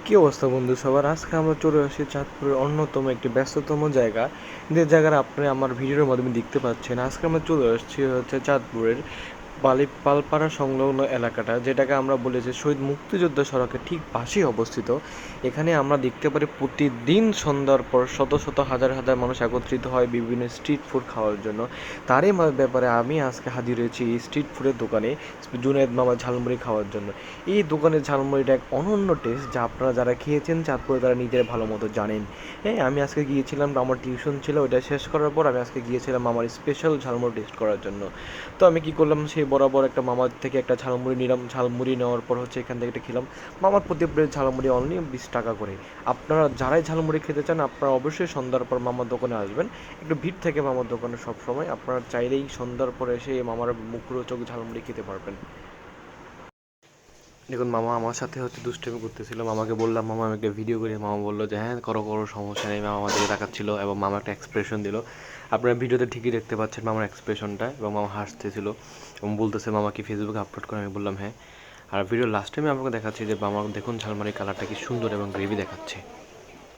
কী অবস্থা বন্ধু সবার? আজকে আমরা চলে আসি চাঁদপুরের অন্যতম একটি ব্যস্ততম জায়গা, যে জায়গার আপনি আমার ভিডিওর মাধ্যমে দেখতে পাচ্ছেন। আজকে আমরা চলে আসছি হচ্ছে চাঁদপুরের পালপাড়া সংলগ্ন এলাকাটা, যেটাকে আমরা বলি যে শহীদ মুক্তিযোদ্ধা সড়কের ঠিক পাশেই অবস্থিত। এখানে আমরা দেখতে পারি প্রতিদিন সন্ধ্যার পর শত শত হাজার হাজার মানুষ একত্রিত হয় বিভিন্ন স্ট্রিট ফুড খাওয়ার জন্য। তারই ব্যাপারে আমি আজকে হাজির হয়েছি এই স্ট্রিট ফুডের দোকানে, জুনায়েদ মামা ঝালমুড়ি খাওয়ার জন্য। এই দোকানের ঝালমুড়িটা এক অনন্য টেস্ট, যা আপনারা যারা খেয়েছেন চাঁদপুরে তারা নিজের ভালো মতো জানেন। হ্যাঁ, আমি আজকে গিয়েছিলাম, আমার টিউশন ছিল, ওইটা শেষ করার পর আমি আজকে গিয়েছিলাম আমার স্পেশাল ঝালমুড়ি টেস্ট করার জন্য। তো আমি কী করলাম, সেই বরাবর একটা মামার থেকে একটা ঝালমুড়ি নিলাম। ঝালমুড়ি নেওয়ার পর হচ্ছে এখান থেকে একটা খেলাম। মামার প্রতি প্লেট ঝালমুড়ি অনলি 20 টাকা করে। আপনারা যারাই ঝালমুড়ি খেতে চান আপনারা অবশ্যই সন্ধ্যার পর মামার দোকানে আসবেন। একটু ভিড় থাকে মামার দোকানে সব সময়, আপনারা চাইলেই সন্ধ্যার পর এসে এই মামার মুখরোচক ঝালমুড়ি খেতে পারবেন। দেখুন, মামা আমার সাথে হচ্ছে দুষ্টামি করতেছিল। মামাকে বললাম, মামা আমি একটা ভিডিও করি। মামা বললো যে হ্যাঁ করো করো, সমস্যা নেই। মামা আমার দিকে তাকাচ্ছিল এবং মামা একটা এক্সপ্রেশন দিল। আপনারা ভিডিওতে ঠিকই দেখতে পাচ্ছেন মামার এক্সপ্রেশনটা, এবং মামা হাসতেছিল এবং বলতেছে মামা কি ফেসবুকে আপলোড করে? আমি বললাম হ্যাঁ। আর ভিডিও লাস্টে আমি আপনাকে দেখাচ্ছি যে মামা দেখুন ঝালমুড়ির কালারটা কি সুন্দর এবং গ্রেভি দেখাচ্ছে।